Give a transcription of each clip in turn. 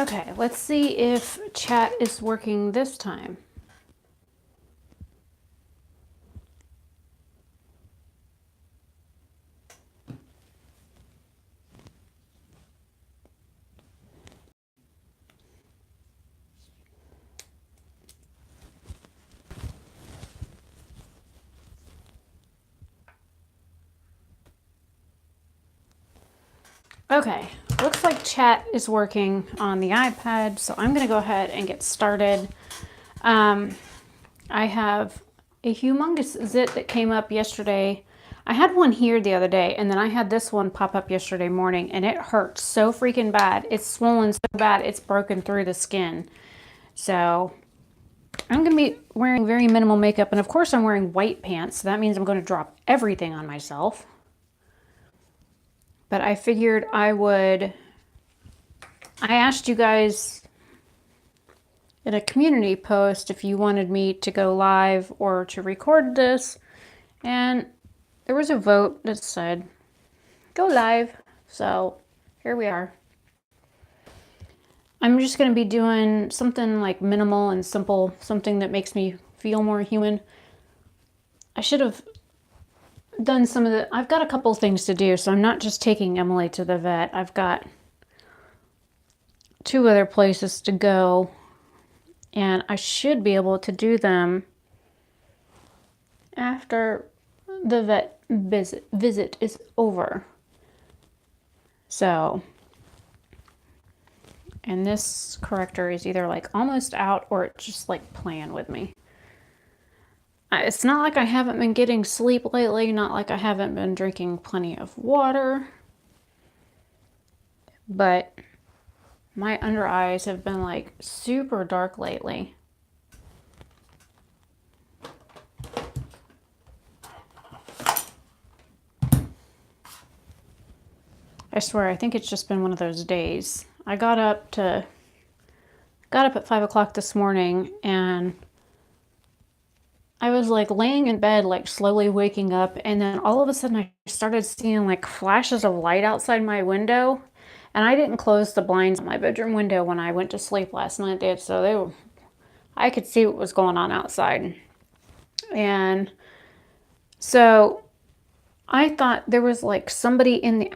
Okay, let's see if chat is working this time. Okay, looks like chat is working on the iPad, so I'm going to go ahead and get started. I have a humongous zit that came up yesterday. I had one here the other day, and then I had this one pop up yesterday morning, and it hurts so freaking bad. It's swollen so bad it's broken through the skin. So I'm going to be wearing very minimal makeup, and of course I'm wearing white pants, so that means I'm going to drop everything on myself. But I figured I asked you guys in a community post if you wanted me to go live or to record this, and there was a vote that said go live, so here we are. I'm just going to be doing something like minimal and simple, something that makes me feel more human. I should have done some of I've got a couple things to do, so I'm not just taking Emily to the vet. I've got 2 other places to go, and I should be able to do them after the vet visit is over. So, and this corrector is either like almost out or it's just like playing with me. It's not like I haven't been getting sleep lately, not like I haven't been drinking plenty of water, but my under eyes have been like super dark lately. I swear, I think it's just been one of those days. I got up at 5 o'clock this morning, and I was like laying in bed, like slowly waking up, and then all of a sudden I started seeing like flashes of light outside my window. And I didn't close the blinds on my bedroom window when I went to sleep last night, so I could see what was going on outside. And so I thought there was like somebody in the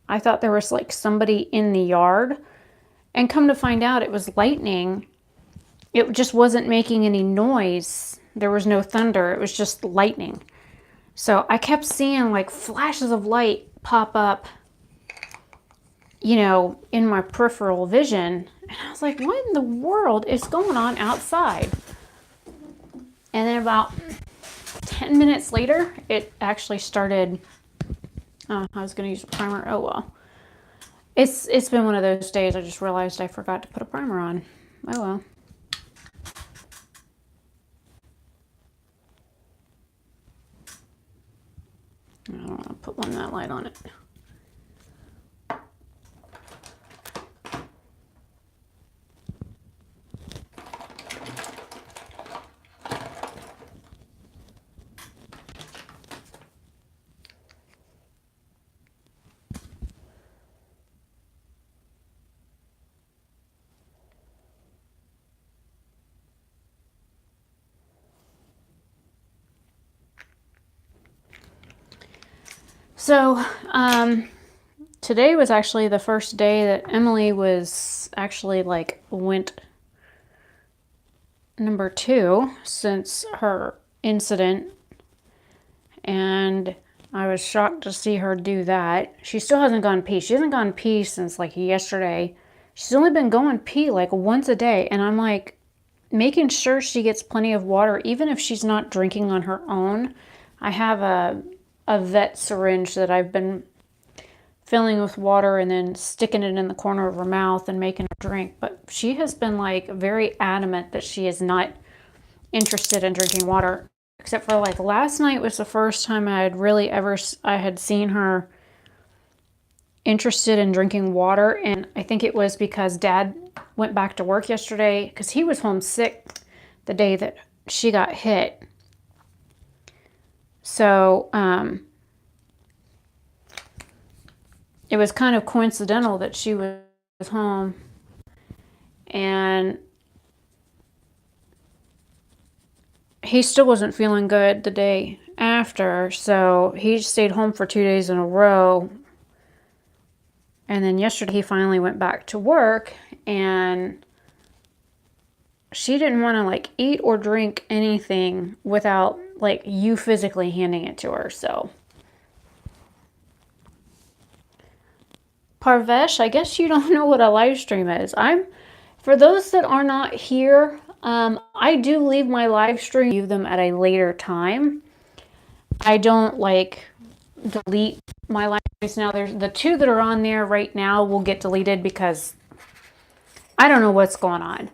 I thought there was like somebody in the yard, and come to find out it was lightning. It just wasn't making any noise. There was no thunder. It was just lightning. So I kept seeing like flashes of light pop up, you know, in my peripheral vision. And I was like, what in the world is going on outside? And then about 10 minutes later, it actually started. I was going to use a primer. Oh, well. It's been one of those days. I just realized I forgot to put a primer on. Oh, well. I don't want to put one that light on it. So, today was actually the first day that Emily was actually like went number 2 since her incident, and I was shocked to see her do that. She still hasn't gone pee. She hasn't gone pee since like yesterday. She's only been going pee like once a day, and I'm like making sure she gets plenty of water, even if she's not drinking on her own. I have a vet syringe that I've been filling with water and then sticking it in the corner of her mouth and making her drink. But she has been like very adamant that she is not interested in drinking water, except for like last night was the first time I had seen her interested in drinking water. And I think it was because Dad went back to work yesterday because he was home sick the day that she got hit. So it was kind of coincidental that she was was home, and he still wasn't feeling good the day after, so he stayed home for 2 days in a row. And then yesterday he finally went back to work, and she didn't want to like eat or drink anything without like you physically handing it to her. So Parvesh, I guess you don't know what a live stream is. For those that are not here, I do leave my live stream, leave them at a later time. I don't like delete my live streams now. There's the 2 that are on there right now will get deleted because I don't know what's going on.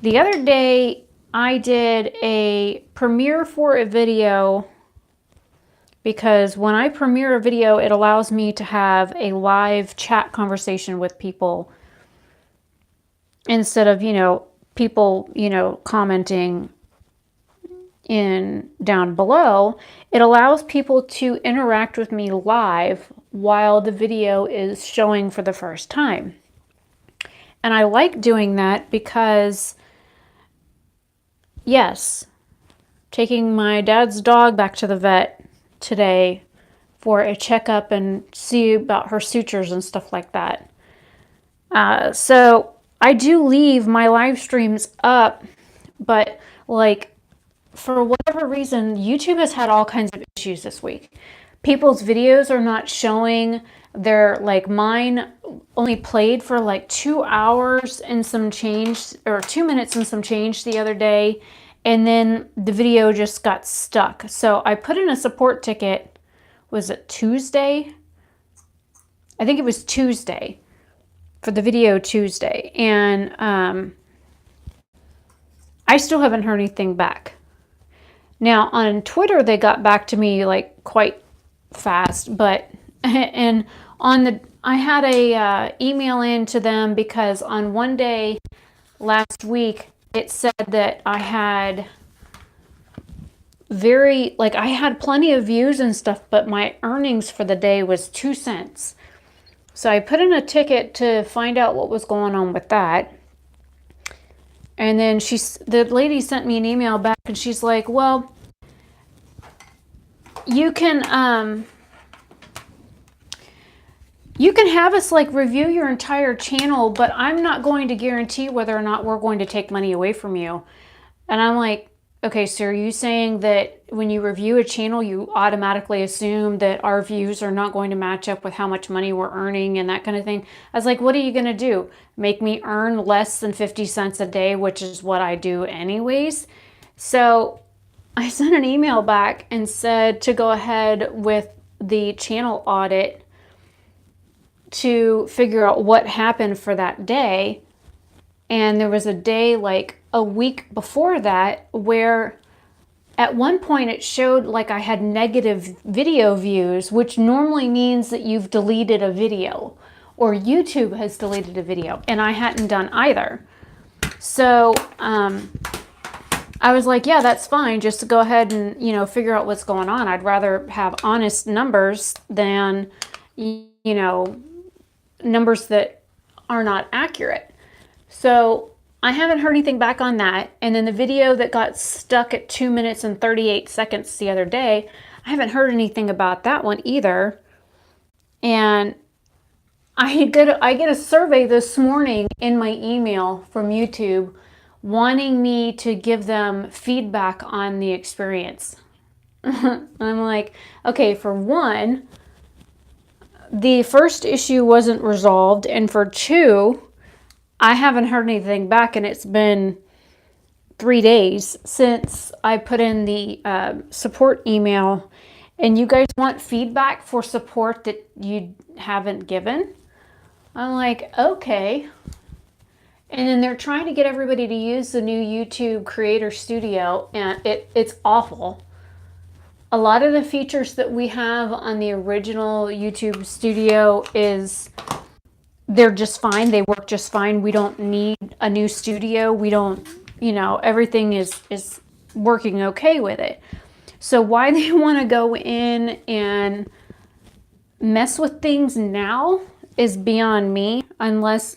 The other day I did a premiere for a video, because when I premiere a video, it allows me to have a live chat conversation with people instead of, people, commenting down below. It allows people to interact with me live while the video is showing for the first time. And I like doing that because, yes, taking my dad's dog back to the vet today for a checkup and see about her sutures and stuff like that. So I do leave my live streams up, but like for whatever reason, YouTube has had all kinds of issues this week. People's videos are not showing. They're like, mine only played for like 2 hours and some change, or 2 minutes and some change the other day. And then the video just got stuck. So I put in a support ticket. Was it Tuesday? I think it was Tuesday, for the video Tuesday. And I still haven't heard anything back. Now on Twitter, they got back to me like quite fast, but, and I had a email in to them because on one day last week, it said that I had I had plenty of views and stuff, but my earnings for the day was 2 cents. So I put in a ticket to find out what was going on with that. And then the lady sent me an email back, and she's like, well, you can have us like review your entire channel, but I'm not going to guarantee whether or not we're going to take money away from you. And I'm like, okay, so are you saying that when you review a channel, you automatically assume that our views are not going to match up with how much money we're earning and that kind of thing? I was like, what are you going to do? Make me earn less than 50 cents a day, which is what I do anyways. So I sent an email back and said to go ahead with the channel audit to figure out what happened for that day. And there was a day like a week before that where at one point it showed like I had negative video views, which normally means that you've deleted a video or YouTube has deleted a video, and I hadn't done either. So I was like, yeah, that's fine, just to go ahead and, figure out what's going on. I'd rather have honest numbers than, numbers that are not accurate. So I haven't heard anything back on that. And then the video that got stuck at 2 minutes and 38 seconds the other day, I haven't heard anything about that one either. And I get a survey this morning in my email from YouTube wanting me to give them feedback on the experience. I'm like, okay, for one, the first issue wasn't resolved, and for two, I haven't heard anything back, and it's been 3 days since I put in the support email, and you guys want feedback for support that you haven't given? I'm like, okay. And then they're trying to get everybody to use the new YouTube Creator Studio, and it's awful. A lot of the features that we have on the original YouTube Studio they're just fine. They work just fine. We don't need a new studio. We don't, everything is working okay with it. So why they want to go in and mess with things now is beyond me, unless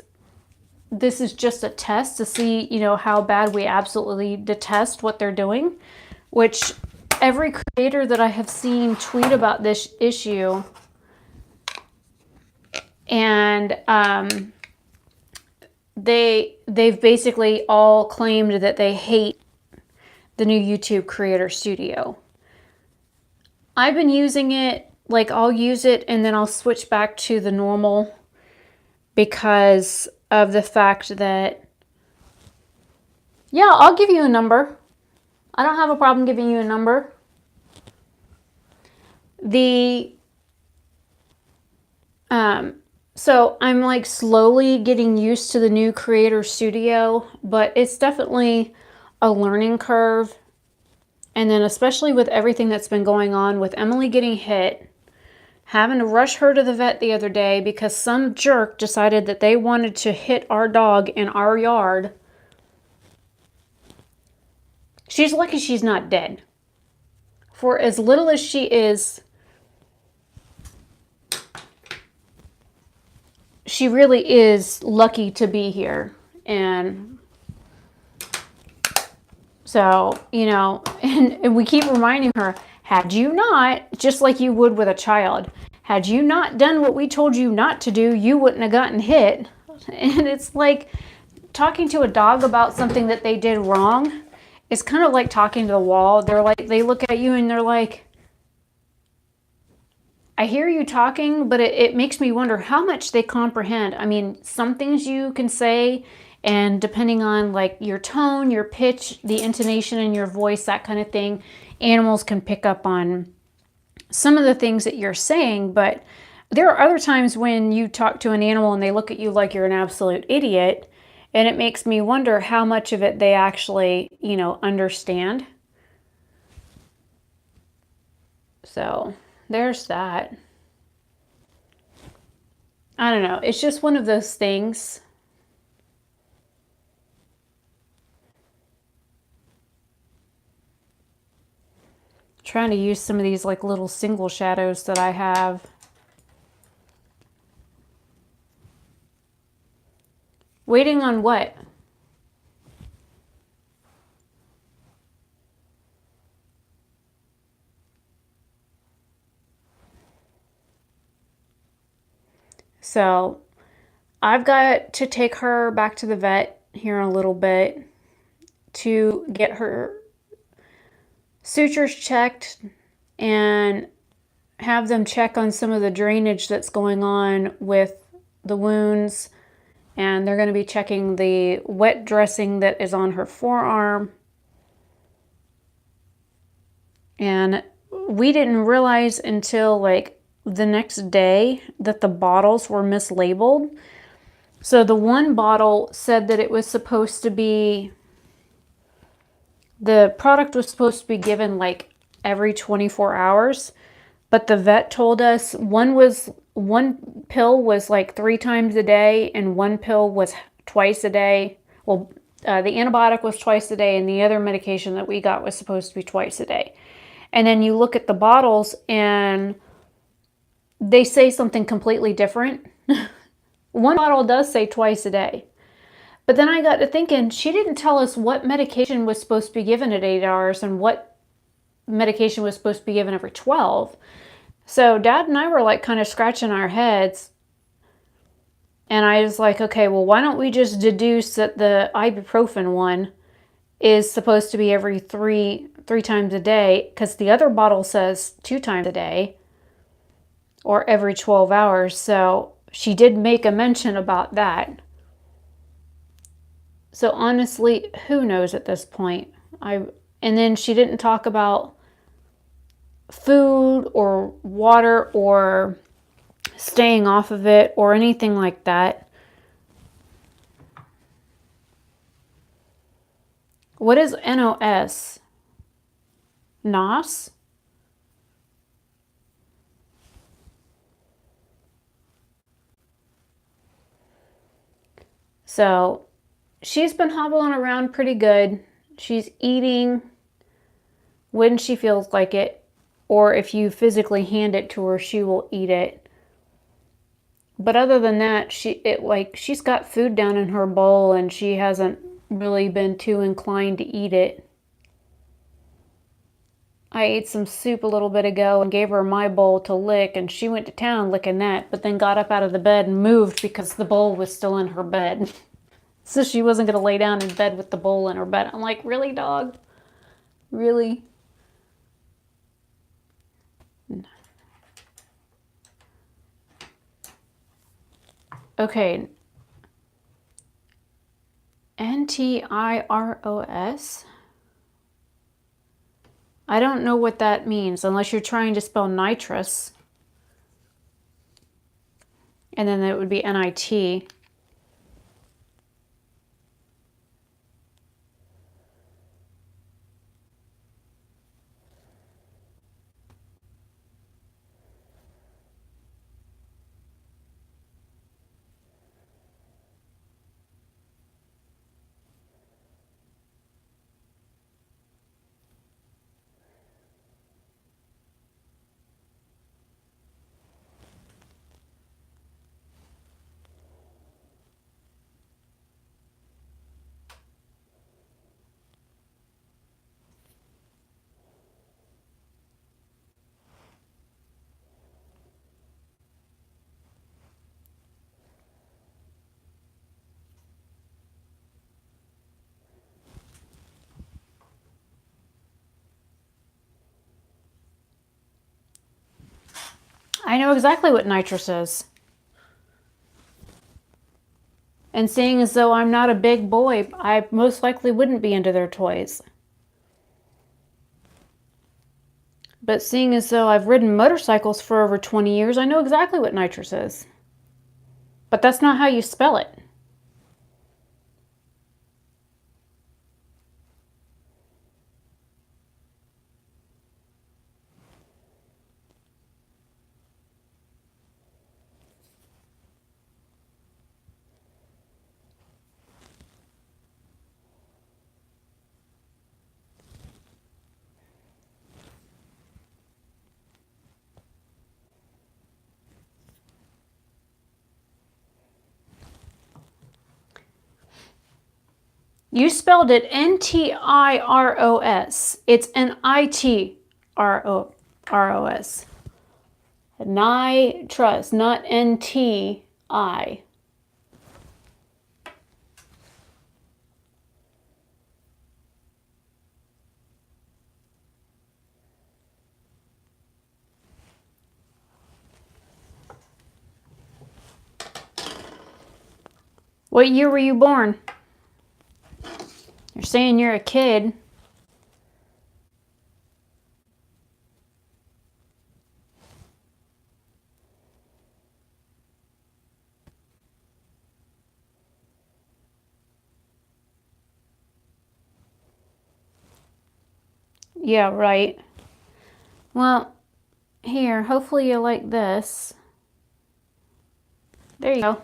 this is just a test to see, you know, how bad we absolutely detest what they're doing, which every creator that I have seen tweet about this issue, and they've basically all claimed that they hate the new YouTube Creator Studio. I've been using it, like I'll use it and then I'll switch back to the normal because of the fact that, yeah, I'll give you a number. I don't have a problem giving you a number. So I'm like slowly getting used to the new Creator Studio, but it's definitely a learning curve. And then especially with everything that's been going on with Emily getting hit, having to rush her to the vet the other day because some jerk decided that they wanted to hit our dog in our yard. She's lucky she's not dead. For as little as she is, she really is lucky to be here. And so, you know, and we keep reminding her, had you not, just like you would with a child, had you not done what we told you not to do, you wouldn't have gotten hit. And it's like talking to a dog about something that they did wrong. It's kind of like talking to the wall. They're like, they look at you and they're like, I hear you talking, but it makes me wonder how much they comprehend. I mean, some things you can say, and depending on like your tone, your pitch, the intonation in your voice, that kind of thing, animals can pick up on some of the things that you're saying. But there are other times when you talk to an animal and they look at you like you're an absolute idiot, and it makes me wonder how much of it they actually, you know, understand. So there's that. I don't know. It's just one of those things. Trying to use some of these like little single shadows that I have. Waiting on what? So I've got to take her back to the vet here in a little bit to get her sutures checked and have them check on some of the drainage that's going on with the wounds. And they're going to be checking the wet dressing that is on her forearm. And we didn't realize until like the next day that the bottles were mislabeled. So the one bottle said that it was supposed to be, the product was supposed to be given like every 24 hours. But the vet told us one pill was like 3 times a day and one pill was twice a day. Well, the antibiotic was twice a day and the other medication that we got was supposed to be twice a day. And then you look at the bottles and they say something completely different. One bottle does say twice a day. But then I got to thinking, she didn't tell us what medication was supposed to be given at 8 hours and what medication was supposed to be given every 12. So Dad and I were like kind of scratching our heads. And I was like, okay, well, why don't we just deduce that the ibuprofen one is supposed to be every three times a day, because the other bottle says 2 times a day or every 12 hours. So she did make a mention about that. So honestly, who knows at this point? And then she didn't talk about food or water or staying off of it or anything like that. What is NOS? NOS? So she's been hobbling around pretty good. She's eating when she feels like it, or if you physically hand it to her, she will eat it. But other than that, she's got food down in her bowl and she hasn't really been too inclined to eat it. I ate some soup a little bit ago and gave her my bowl to lick, and she went to town licking that, but then got up out of the bed and moved because the bowl was still in her bed. So she wasn't going to lay down in bed with the bowl in her bed. I'm like, really, dog? Really? Okay. NTIROS? I don't know what that means unless you're trying to spell nitrous. And then it would be NIT. I know exactly what nitrous is. And seeing as though I'm not a big boy, I most likely wouldn't be into their toys. But seeing as though I've ridden motorcycles for over 20 years, I know exactly what nitrous is. But that's not how you spell it. You spelled it NTIROS. It's NITROS. Nitrous, not NTI. What year were you born? You're saying you're a kid. Yeah, right. Well, here, hopefully you like this. There you go.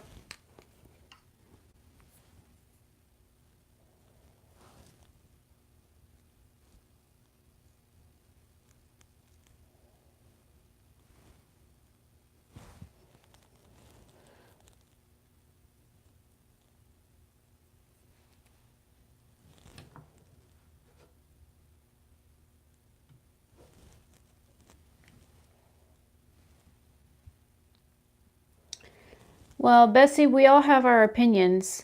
Well, Bessie, we all have our opinions.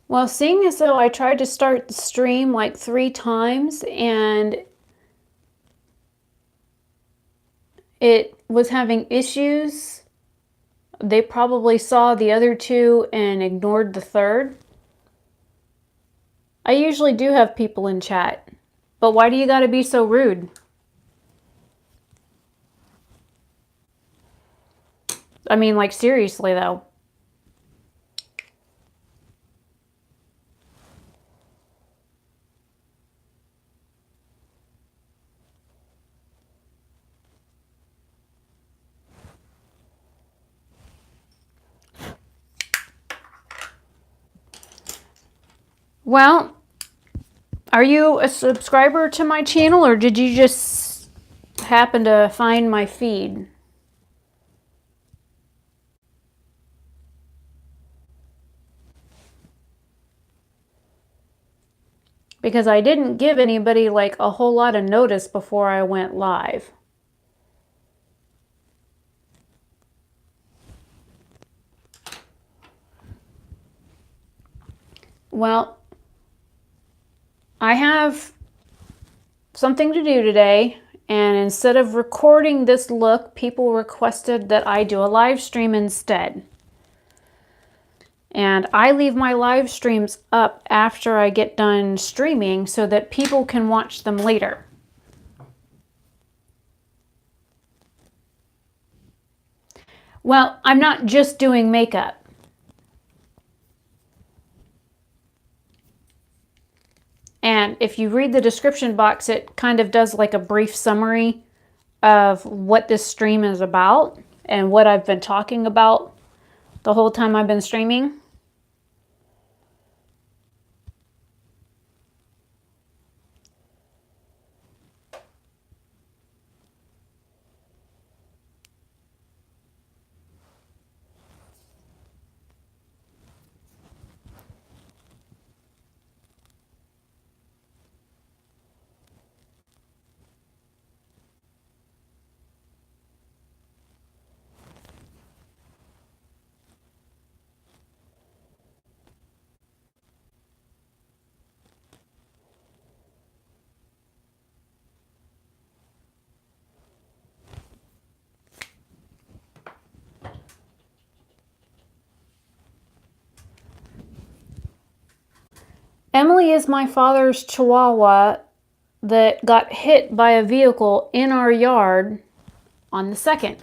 Well, seeing as though I tried to start the stream like 3 times and it was having issues, they probably saw the other 2 and ignored the 3rd. I usually do have people in chat. But why do you gotta be so rude? I mean, like, seriously, though. Well, are you a subscriber to my channel, or did you just happen to find my feed? Because I didn't give anybody like a whole lot of notice before I went live. Well, I have something to do today, and instead of recording this look, people requested that I do a live stream instead. And I leave my live streams up after I get done streaming so that people can watch them later. Well, I'm not just doing makeup. And if you read the description box, it kind of does like a brief summary of what this stream is about and what I've been talking about the whole time I've been streaming. Emily is my father's Chihuahua that got hit by a vehicle in our yard on the 2nd.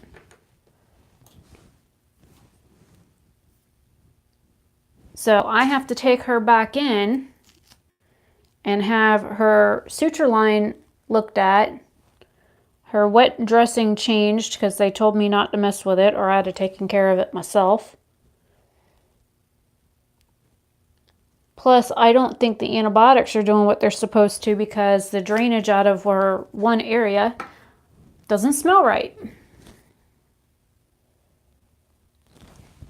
So I have to take her back in and have her suture line looked at, her wet dressing changed because they told me not to mess with it or I'd have taken care of it myself. Plus, I don't think the antibiotics are doing what they're supposed to because the drainage out of our one area doesn't smell right.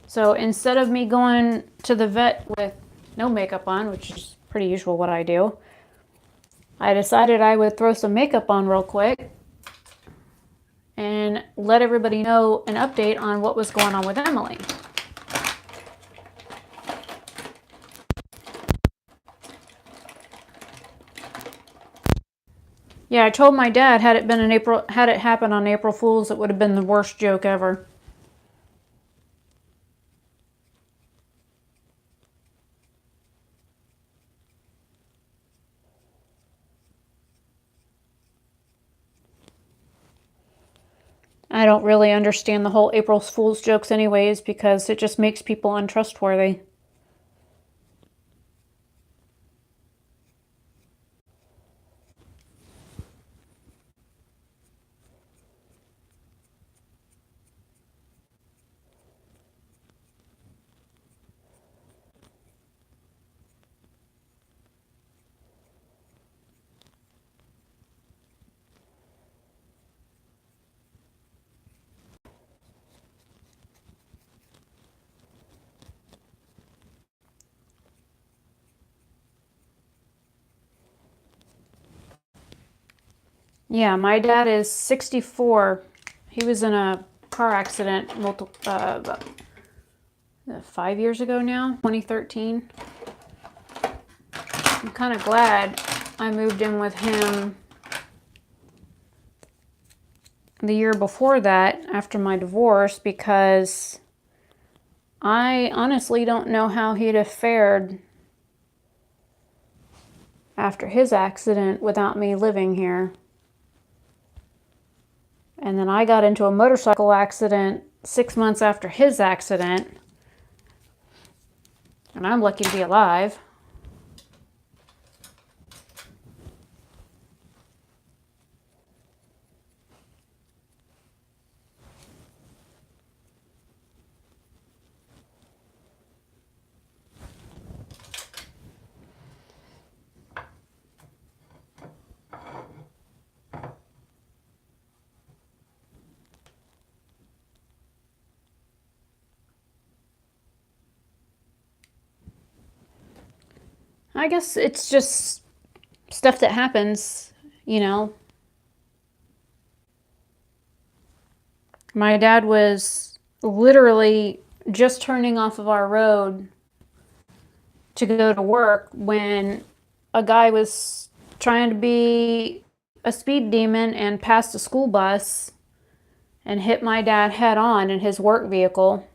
So instead of me going to the vet with no makeup on, which is pretty usual what I do, I decided I would throw some makeup on real quick and let everybody know an update on what was going on with Emily. Yeah, I told my dad had it happened on April Fool's, it would have been the worst joke ever. I don't really understand the whole April Fool's jokes anyways because it just makes people untrustworthy. Yeah, my dad is 64. He was in a car accident about 5 years ago now, 2013. I'm kind of glad I moved in with him the year before that after my divorce because I honestly don't know how he'd have fared after his accident without me living here. And then I got into a motorcycle accident 6 months after his accident. And I'm lucky to be alive. I guess it's just stuff that happens, you know. My dad was literally just turning off of our road to go to work when a guy was trying to be a speed demon and passed a school bus and hit my dad head on in his work vehicle.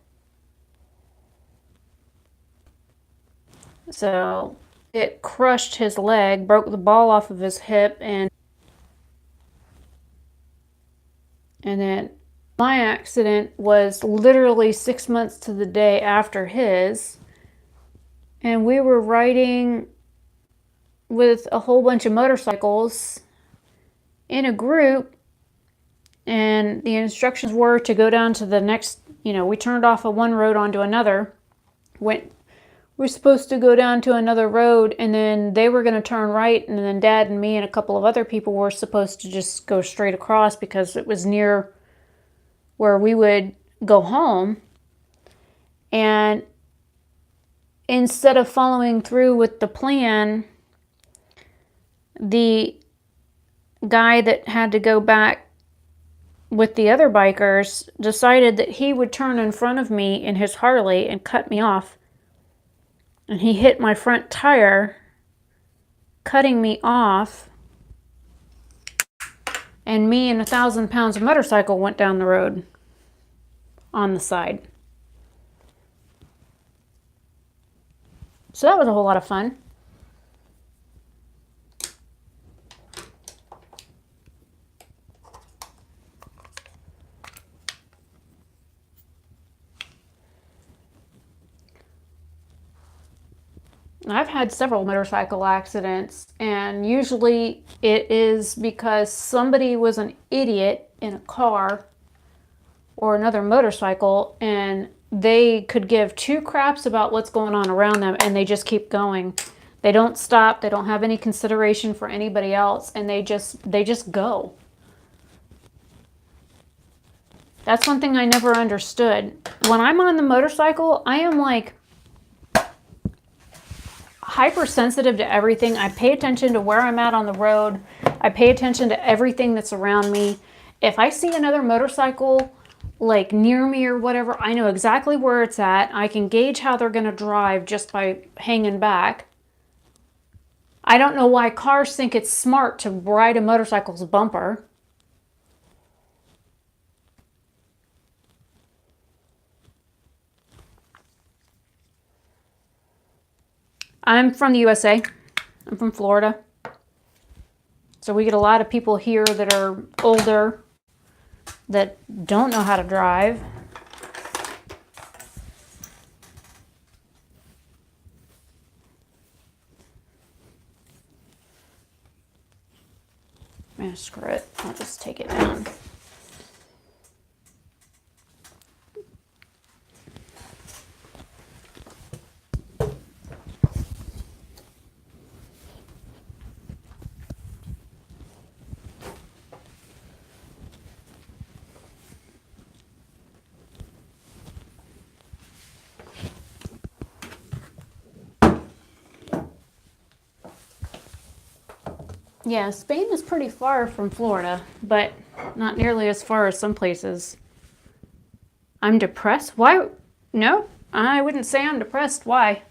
So it crushed his leg, broke the ball off of his hip, and then my accident was literally 6 months to the day after his. And we were riding with a whole bunch of motorcycles in a group, and the instructions were to go down to the next, we turned off of one road onto another. We're supposed to go down to another road, and then they were going to turn right, and then Dad and me and a couple of other people were supposed to just go straight across because it was near where we would go home. And instead of following through with the plan, the guy that had to go back with the other bikers decided that he would turn in front of me in his Harley and cut me off. And he hit my front tire, cutting me off. And me and 1,000 pounds of motorcycle went down the road on the side. So that was a whole lot of fun. I've had several motorcycle accidents, and usually it is because somebody was an idiot in a car or another motorcycle, and they could give two craps about what's going on around them, and they just keep going. They don't stop. They don't have any consideration for anybody else, and they just go. That's one thing I never understood. When I'm on the motorcycle, I am like hypersensitive to everything. I pay attention to where I'm at on the road. I pay attention to everything that's around me. If I see another motorcycle like near me or whatever, I know exactly where it's at. I can gauge how they're going to drive just by hanging back. I don't know why cars think it's smart to ride a motorcycle's bumper. I'm from the USA. I'm from Florida. So we get a lot of people here that are older that don't know how to drive. Screw it. I'll just take it down. Yeah, Spain is pretty far from Florida, but not nearly as far as some places. I'm depressed? Why? No, I wouldn't say I'm depressed. Why?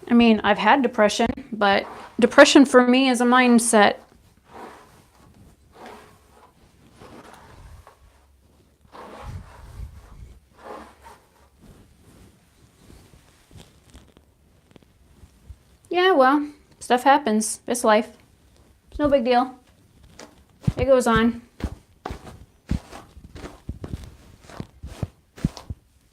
I mean, I've had depression, but depression for me is a mindset. Yeah, well, stuff happens. It's life. It's no big deal. It goes on.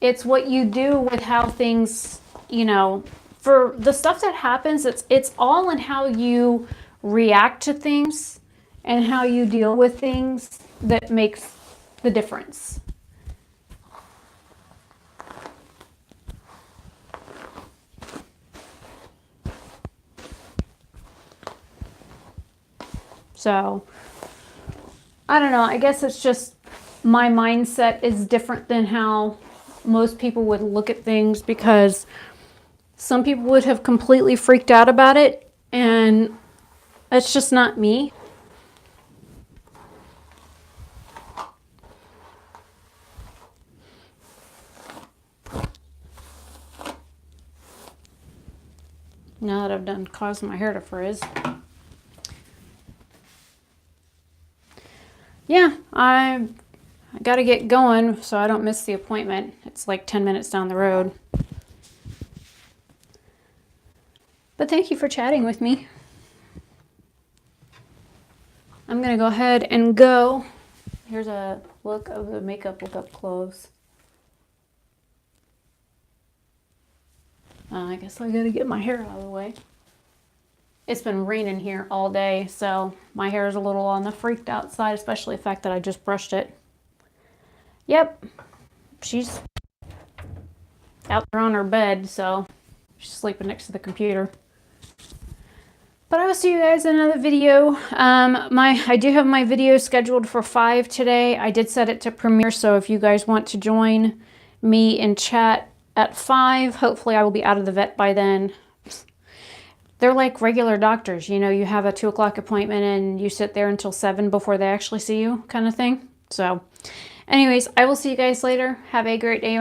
It's what you do with how things, you know, for the stuff that happens, it's all in how you react to things and how you deal with things that makes the difference. So, I don't know. I guess it's just my mindset is different than how most people would look at things, because some people would have completely freaked out about it, and that's just not me. Now that I've done caused my hair to frizz. Yeah, I got to get going so I don't miss the appointment. It's like 10 minutes down the road. But thank you for chatting with me. I'm going to go ahead and go. Here's a look of the makeup look up close. I guess I got to get my hair out of the way. It's been raining here all day, so my hair is a little on the freaked out side, especially the fact that I just brushed it. Yep, she's out there on her bed, so she's sleeping next to the computer. But I will see you guys in another video. I do have my video scheduled for 5 today. I did set it to premiere, so if you guys want to join me in chat at 5, hopefully I will be out of the vet by then. They're like regular doctors, you know, you have a 2 o'clock appointment and you sit there until 7 before they actually see you, kind of thing. So anyways, I will see you guys later. Have a great day.